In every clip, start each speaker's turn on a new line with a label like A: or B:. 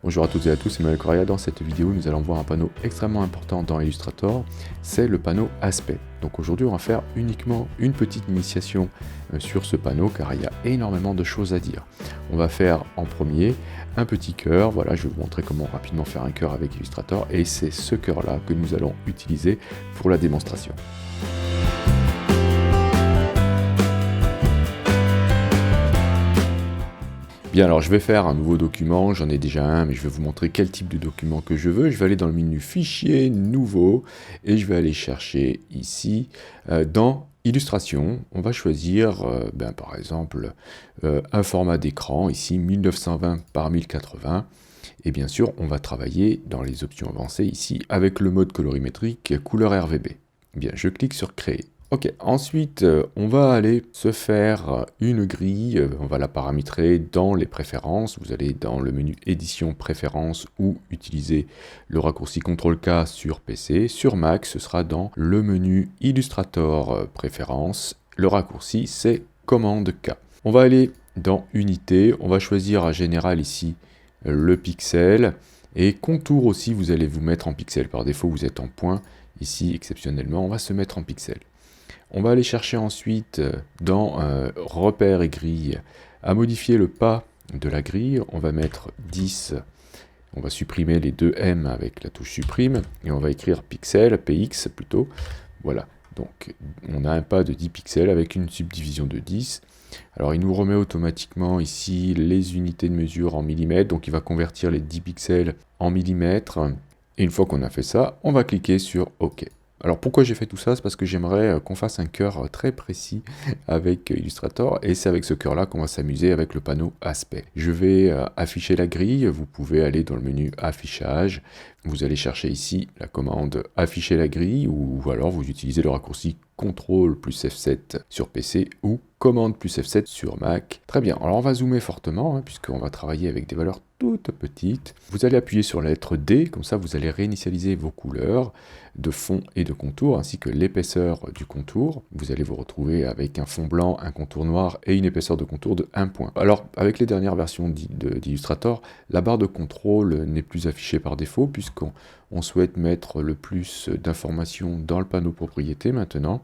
A: Bonjour à toutes et à tous, c'est Emmanuel Correa. Dans cette vidéo, nous allons voir un panneau extrêmement important dans Illustrator, c'est le panneau aspect. Donc aujourd'hui, on va faire uniquement une petite initiation sur ce panneau car il y a énormément de choses à dire. On va faire en premier un petit cœur. Voilà, je vais vous montrer comment rapidement faire un cœur avec Illustrator et c'est ce cœur-là que nous allons utiliser pour la démonstration. Bien, alors je vais faire un nouveau document, j'en ai déjà un, mais je vais vous montrer quel type de document que je veux. Je vais aller dans le menu Fichier, Nouveau, et je vais aller chercher ici, dans Illustration. On va choisir, par exemple, un format d'écran, ici 1920 par 1080. Et bien sûr, on va travailler dans les options avancées, ici, avec le mode colorimétrique couleur RGB. Bien, je clique sur Créer. Ok, ensuite, on va aller se faire une grille, on va la paramétrer dans les préférences. Vous allez dans le menu Édition Préférences ou utiliser le raccourci CTRL-K sur PC. Sur Mac, ce sera dans le menu Illustrator Préférences. Le raccourci, c'est Commande K. On va aller dans Unité, on va choisir en général ici le pixel. Et contour aussi, vous allez vous mettre en pixel. Par défaut, vous êtes en point. Ici, exceptionnellement, on va se mettre en pixel. On va aller chercher ensuite dans repères et grille à modifier le pas de la grille. On va mettre 10, on va supprimer les deux M avec la touche supprime et on va écrire pixel, PX plutôt. Voilà, donc on a un pas de 10 pixels avec une subdivision de 10. Alors il nous remet automatiquement ici les unités de mesure en millimètres, donc il va convertir les 10 pixels en millimètres. Et une fois qu'on a fait ça, on va cliquer sur OK. Alors pourquoi j'ai fait tout ça? C'est parce que j'aimerais qu'on fasse un cœur très précis avec Illustrator et c'est avec ce cœur-là qu'on va s'amuser avec le panneau aspect. Je vais afficher la grille, vous pouvez aller dans le menu affichage, vous allez chercher ici la commande afficher la grille ou alors vous utilisez le raccourci CTRL plus F7 sur PC ou commande plus F7 sur Mac. Très bien, alors on va zoomer fortement puisqu'on va travailler avec des valeurs toutes petites. Vous allez appuyer sur la lettre D, comme ça vous allez réinitialiser vos couleurs de fond et de contour, ainsi que l'épaisseur du contour. Vous allez vous retrouver avec un fond blanc, un contour noir et une épaisseur de contour de 1 point. Alors, avec les dernières versions d'Illustrator, la barre de contrôle n'est plus affichée par défaut, puisqu'on souhaite mettre le plus d'informations dans le panneau propriété maintenant.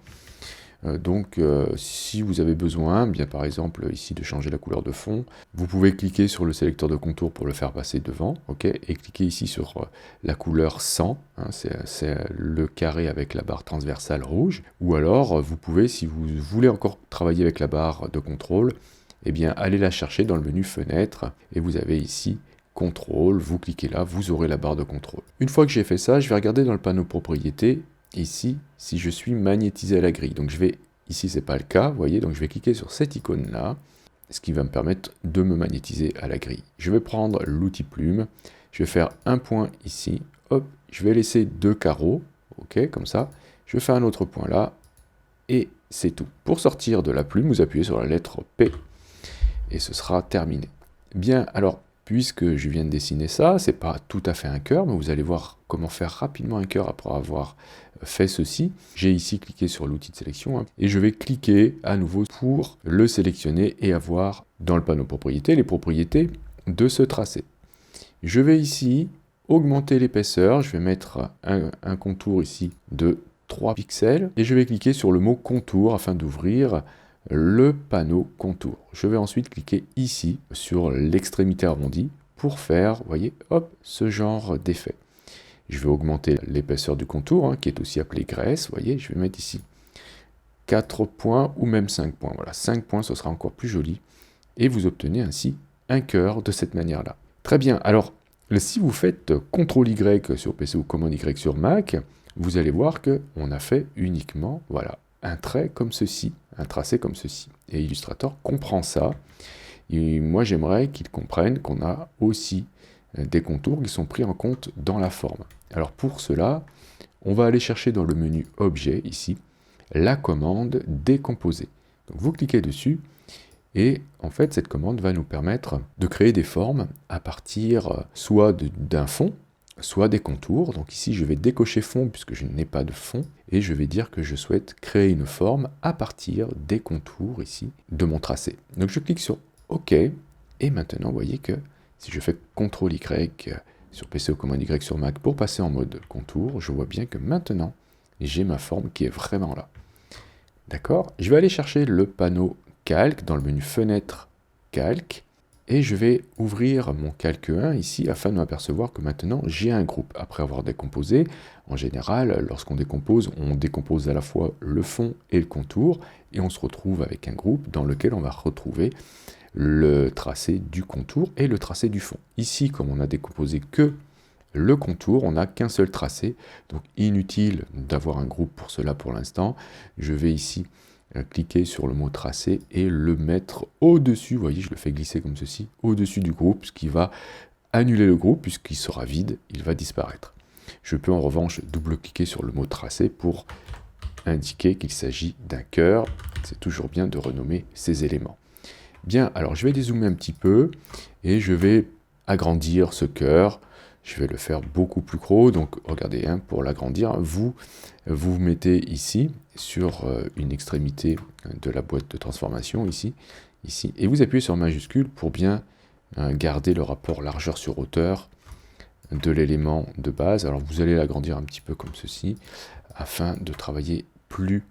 A: Si vous avez besoin, bien par exemple ici de changer la couleur de fond, vous pouvez cliquer sur le sélecteur de contour pour le faire passer devant, et cliquer ici sur la couleur 100, c'est le carré avec la barre transversale rouge, ou alors vous pouvez, si vous voulez encore travailler avec la barre de contrôle, aller la chercher dans le menu fenêtre, et vous avez ici contrôle, vous cliquez là, vous aurez la barre de contrôle. Une fois que j'ai fait ça, je vais regarder dans le panneau propriété, ici, si je suis magnétisé à la grille. Donc je vais, ici c'est pas le cas, vous voyez, donc je vais cliquer sur cette icône-là, ce qui va me permettre de me magnétiser à la grille. Je vais prendre l'outil plume, je vais faire un point ici, hop, je vais laisser 2 carreaux, ok, comme ça, je vais faire un autre point là, et c'est tout. Pour sortir de la plume, vous appuyez sur la lettre P, et ce sera terminé. Bien, alors, puisque je viens de dessiner ça, c'est pas tout à fait un cœur, mais vous allez voir comment faire rapidement un cœur après avoir fait ceci. J'ai ici cliqué sur l'outil de sélection et je vais cliquer à nouveau pour le sélectionner et avoir dans le panneau propriété les propriétés de ce tracé. Je vais ici augmenter l'épaisseur, je vais mettre un contour ici de 3 pixels et je vais cliquer sur le mot contour afin d'ouvrir le panneau contour. Je vais ensuite cliquer ici sur l'extrémité arrondie pour faire, vous voyez, hop, ce genre d'effet. Je vais augmenter l'épaisseur du contour, qui est aussi appelé graisse, vous voyez, je vais mettre ici 4 points ou même 5 points. Voilà, 5 points, ce sera encore plus joli. Et vous obtenez ainsi un cœur de cette manière-là. Très bien, alors, si vous faites CTRL-Y sur PC ou commande Y sur Mac, vous allez voir qu'on a fait uniquement, voilà, un trait comme ceci, un tracé comme ceci. Et Illustrator comprend ça. Et moi, j'aimerais qu'il comprenne qu'on a aussi des contours qui sont pris en compte dans la forme. Alors pour cela, on va aller chercher dans le menu Objet, ici, la commande Décomposer. Donc vous cliquez dessus, et en fait, cette commande va nous permettre de créer des formes à partir soit d'un fond, soit des contours. Donc ici, je vais décocher fond puisque je n'ai pas de fond et je vais dire que je souhaite créer une forme à partir des contours ici de mon tracé. Donc je clique sur OK et maintenant, vous voyez que Si je fais CTRL-Y sur PC ou commande Y sur Mac pour passer en mode contour, je vois bien que maintenant, j'ai ma forme qui est vraiment là. D'accord? Je vais aller chercher le panneau calque dans le menu fenêtre calque et je vais ouvrir mon calque 1 ici afin de m'apercevoir que maintenant j'ai un groupe. Après avoir décomposé, en général, lorsqu'on décompose, on décompose à la fois le fond et le contour et on se retrouve avec un groupe dans lequel on va retrouver le tracé du contour et le tracé du fond. Ici, comme on a décomposé que le contour, on n'a qu'un seul tracé, donc inutile d'avoir un groupe pour cela pour l'instant. Je vais ici cliquer sur le mot tracé et le mettre au-dessus, vous voyez, je le fais glisser comme ceci, au-dessus du groupe, ce qui va annuler le groupe puisqu'il sera vide, il va disparaître. Je peux en revanche double-cliquer sur le mot tracé pour indiquer qu'il s'agit d'un cœur. C'est toujours bien de renommer ces éléments. Bien, alors je vais dézoomer un petit peu et je vais agrandir ce cœur. Je vais le faire beaucoup plus gros, donc regardez, hein, pour l'agrandir, vous mettez ici, sur une extrémité de la boîte de transformation, ici, et vous appuyez sur majuscule pour bien garder le rapport largeur sur hauteur de l'élément de base. Alors vous allez l'agrandir un petit peu comme ceci, afin de travailler plus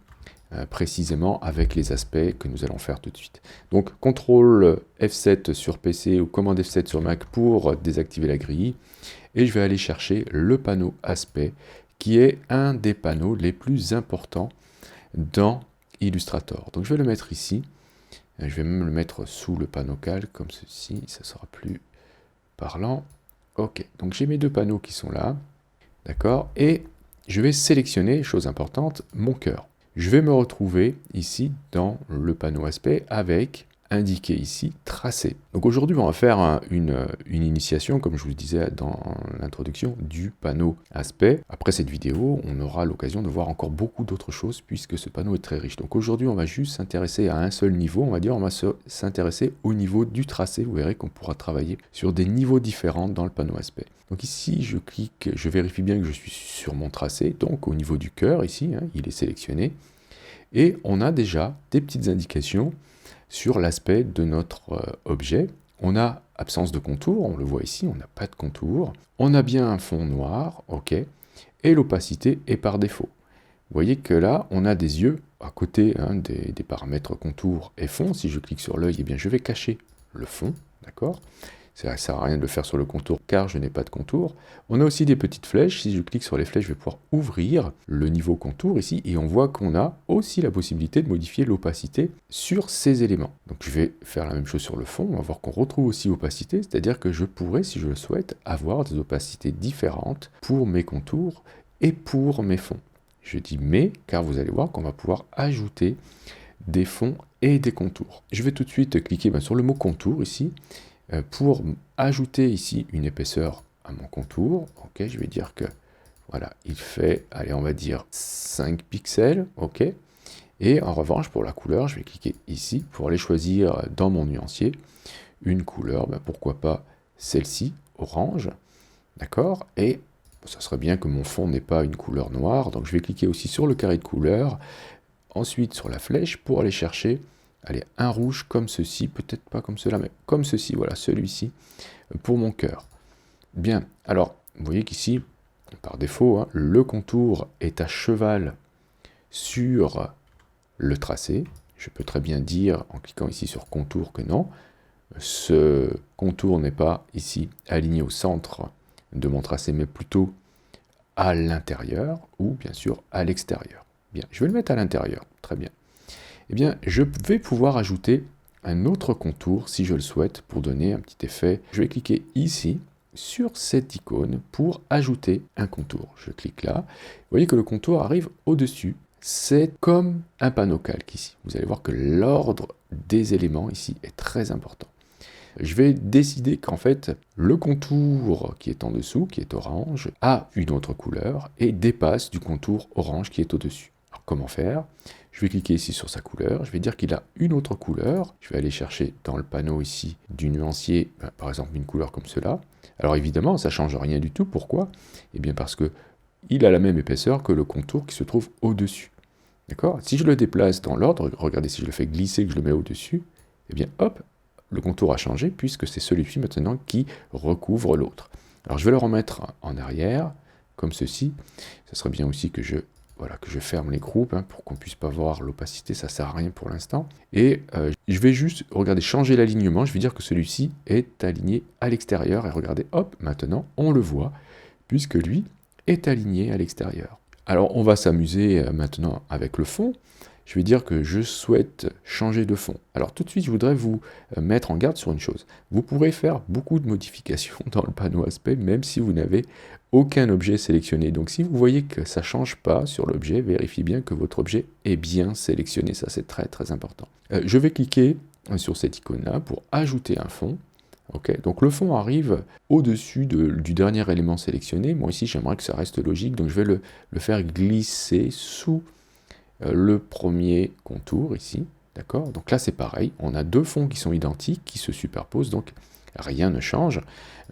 A: précisément avec les aspects que nous allons faire tout de suite. Donc CTRL F7 sur PC ou commande F7 sur Mac pour désactiver la grille. Et je vais aller chercher le panneau aspect, qui est un des panneaux les plus importants dans Illustrator. Donc je vais le mettre ici. Je vais même le mettre sous le panneau calque, comme ceci, ça sera plus parlant. Ok, donc j'ai mes deux panneaux qui sont là. D'accord? Et je vais sélectionner, chose importante, mon cœur. Je vais me retrouver ici dans le panneau aspect avec indiqué ici tracé. Donc aujourd'hui on va faire une initiation, comme je vous le disais dans l'introduction, du panneau aspect. Après cette vidéo, on aura l'occasion de voir encore beaucoup d'autres choses puisque ce panneau est très riche. Donc aujourd'hui on va juste s'intéresser à un seul niveau, on va s'intéresser au niveau du tracé. Vous verrez qu'on pourra travailler sur des niveaux différents dans le panneau aspect. Donc ici je clique, je vérifie bien que je suis sur mon tracé, donc au niveau du cœur ici, hein, il est sélectionné. Et on a déjà des petites indications sur l'aspect de notre objet. On a absence de contour, on le voit ici, on n'a pas de contour. On a bien un fond noir, ok, et l'opacité est par défaut. Vous voyez que là, on a des yeux à côté hein, des paramètres contour et fond. Si je clique sur l'œil, eh bien, je vais cacher le fond, d'accord? Ça ne sert à rien de le faire sur le contour car je n'ai pas de contour. On a aussi des petites flèches. Si je clique sur les flèches, je vais pouvoir ouvrir le niveau contour ici. Et on voit qu'on a aussi la possibilité de modifier l'opacité sur ces éléments. Donc je vais faire la même chose sur le fond. On va voir qu'on retrouve aussi opacité. C'est-à-dire que je pourrais, si je le souhaite, avoir des opacités différentes pour mes contours et pour mes fonds. Je dis mais, car vous allez voir qu'on va pouvoir ajouter des fonds et des contours. Je vais tout de suite cliquer sur le mot contour ici. Pour ajouter ici une épaisseur à mon contour, ok, je vais dire que voilà, il fait, allez, on va dire 5 pixels, ok. Et en revanche, pour la couleur, je vais cliquer ici pour aller choisir dans mon nuancier une couleur, pourquoi pas celle-ci, orange, d'accord. Et ça serait bien que mon fond n'ait pas une couleur noire, donc je vais cliquer aussi sur le carré de couleur, ensuite sur la flèche pour aller chercher. Allez, un rouge comme ceci, peut-être pas comme cela, mais comme ceci, voilà, celui-ci, pour mon cœur. Bien, alors, vous voyez qu'ici, par défaut, hein, le contour est à cheval sur le tracé. Je peux très bien dire, en cliquant ici sur contour, que non. Ce contour n'est pas ici aligné au centre de mon tracé, mais plutôt à l'intérieur, ou bien sûr à l'extérieur. Bien, je vais le mettre à l'intérieur, très bien. Eh bien, je vais pouvoir ajouter un autre contour si je le souhaite pour donner un petit effet. Je vais cliquer ici sur cette icône pour ajouter un contour. Je clique là. Vous voyez que le contour arrive au-dessus. C'est comme un panneau calque ici. Vous allez voir que l'ordre des éléments ici est très important. Je vais décider qu'en fait, le contour qui est en dessous, qui est orange, a une autre couleur et dépasse du contour orange qui est au-dessus. Alors comment faire ? Je vais cliquer ici sur sa couleur, je vais dire qu'il a une autre couleur. Je vais aller chercher dans le panneau ici du nuancier, par exemple une couleur comme cela. Alors évidemment, ça ne change rien du tout. Pourquoi? Eh bien parce que il a la même épaisseur que le contour qui se trouve au-dessus. D'accord? Si je le déplace dans l'ordre, regardez, si je le fais glisser, que je le mets au-dessus, eh bien hop, le contour a changé puisque c'est celui-ci maintenant qui recouvre l'autre. Alors je vais le remettre en arrière, comme ceci. Ça serait bien aussi que je ferme les groupes pour qu'on ne puisse pas voir l'opacité, ça ne sert à rien pour l'instant. Et je vais juste, regardez, changer l'alignement, je vais dire que celui-ci est aligné à l'extérieur, et regardez, hop, maintenant on le voit, puisque lui est aligné à l'extérieur. Alors on va s'amuser maintenant avec le fond. Je vais dire que je souhaite changer de fond. Alors tout de suite, je voudrais vous mettre en garde sur une chose. Vous pourrez faire beaucoup de modifications dans le panneau aspect, même si vous n'avez aucun objet sélectionné. Donc si vous voyez que ça ne change pas sur l'objet, vérifiez bien que votre objet est bien sélectionné. Ça, c'est très très important. Je vais cliquer sur cette icône-là pour ajouter un fond. Okay, donc le fond arrive au-dessus du dernier élément sélectionné. Moi ici, j'aimerais que ça reste logique, donc je vais le faire glisser sous le premier contour ici, d'accord? Donc là c'est pareil, on a deux fonds qui sont identiques, qui se superposent, donc rien ne change.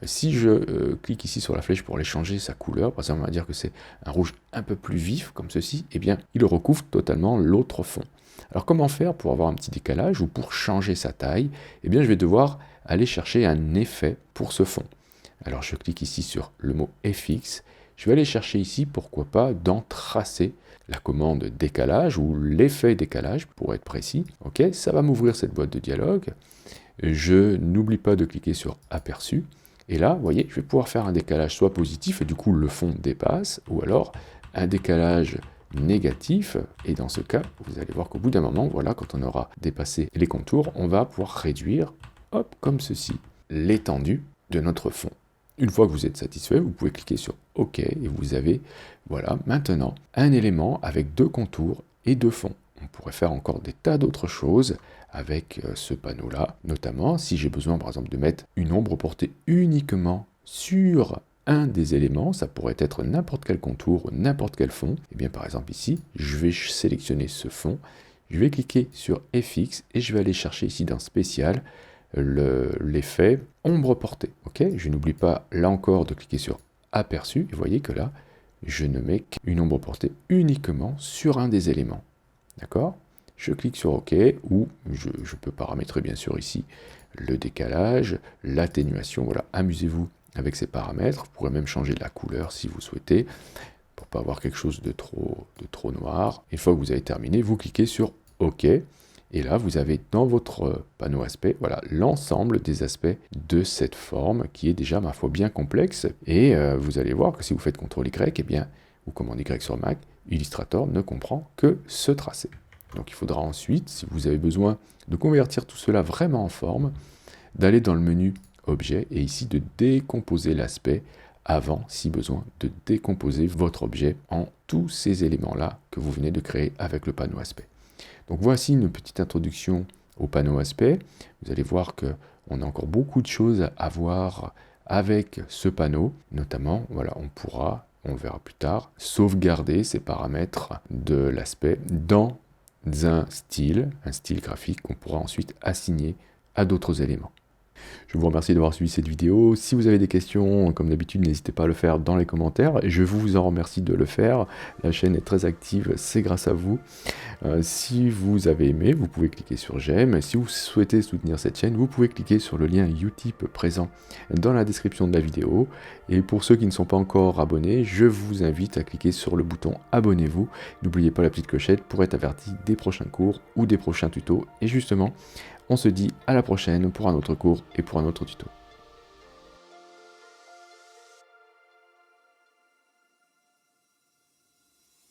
A: Si je clique ici sur la flèche pour aller changer sa couleur, par exemple on va dire que c'est un rouge un peu plus vif, comme ceci, eh bien il recouvre totalement l'autre fond. Alors comment faire pour avoir un petit décalage ou pour changer sa taille? Eh bien je vais devoir aller chercher un effet pour ce fond. Alors je clique ici sur le mot FX, je vais aller chercher ici, pourquoi pas, dans tracer, la commande décalage ou l'effet décalage pour être précis. Ok, ça va m'ouvrir cette boîte de dialogue. Je n'oublie pas de cliquer sur aperçu. Et là, vous voyez, je vais pouvoir faire un décalage soit positif et du coup le fond dépasse, ou alors un décalage négatif. Et dans ce cas, vous allez voir qu'au bout d'un moment, voilà, quand on aura dépassé les contours, on va pouvoir réduire, hop, comme ceci, l'étendue de notre fond. Une fois que vous êtes satisfait, vous pouvez cliquer sur OK et vous avez, voilà, maintenant un élément avec deux contours et deux fonds. On pourrait faire encore des tas d'autres choses avec ce panneau-là, notamment si j'ai besoin par exemple de mettre une ombre portée uniquement sur un des éléments, ça pourrait être n'importe quel contour, n'importe quel fond. Et bien par exemple ici, je vais sélectionner ce fond, je vais cliquer sur FX et je vais aller chercher ici dans Spécial l'effet ombre portée. Okay, je n'oublie pas là encore de cliquer sur aperçu et vous voyez que là je ne mets qu'une ombre portée uniquement sur un des éléments. D'accord? Je clique sur OK ou je peux paramétrer bien sûr ici le décalage, l'atténuation. Voilà, amusez-vous avec ces paramètres. Vous pourrez même changer la couleur si vous souhaitez pour pas avoir quelque chose de trop noir. Une fois que vous avez terminé, vous cliquez sur OK. Et là, vous avez dans votre panneau aspect, voilà, l'ensemble des aspects de cette forme qui est déjà, ma foi, bien complexe. Et vous allez voir que si vous faites CTRL-Y, eh bien, ou commande Y sur Mac, Illustrator ne comprend que ce tracé. Donc il faudra ensuite, si vous avez besoin de convertir tout cela vraiment en forme, d'aller dans le menu Objet et ici de décomposer l'aspect avant, si besoin, de décomposer votre objet en tous ces éléments-là que vous venez de créer avec le panneau aspect. Donc voici une petite introduction au panneau aspect. Vous allez voir qu'on a encore beaucoup de choses à voir avec ce panneau. Notamment, voilà, on pourra, on le verra plus tard, sauvegarder ces paramètres de l'aspect dans un style graphique qu'on pourra ensuite assigner à d'autres éléments. Je vous remercie d'avoir suivi cette vidéo. Si vous avez des questions, comme d'habitude, n'hésitez pas à le faire dans les commentaires. Je vous en remercie de le faire. La chaîne est très active, c'est grâce à vous. Si vous avez aimé, vous pouvez cliquer sur j'aime. Si vous souhaitez soutenir cette chaîne, vous pouvez cliquer sur le lien Utip présent dans la description de la vidéo. Et pour ceux qui ne sont pas encore abonnés, je vous invite à cliquer sur le bouton abonnez-vous. N'oubliez pas la petite clochette pour être averti des prochains cours ou des prochains tutos. Et justement, on se dit à la prochaine pour un autre cours et pour un autre tuto.